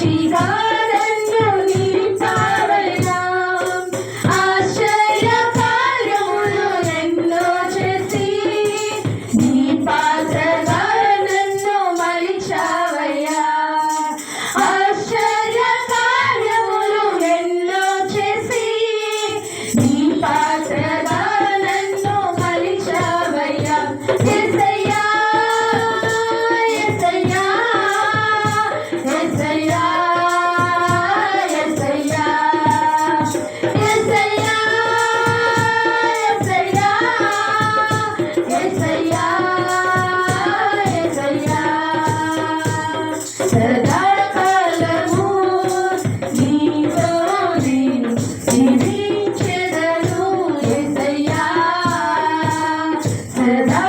సాక్షిగా నన్ను నిలిపావయ్యా. ఆశ్చర్య కార్యములు ఎన్నో చేసి నీ పాత్రగా నన్ను మలిచావయ్యా. ఆశ్చర్య కార్యములు ఎన్నో చేసి నీ పాత్రగా నన్ను మలిచావయ్యా. యేసయ్యా యేసయ్యా యేసయ్యా యేసయ్యా యేసయ్యా యేసయ్యా యేసయ్యా సదాకాలము నీతో నేను జీవించెదను యేసయ్యా. సదా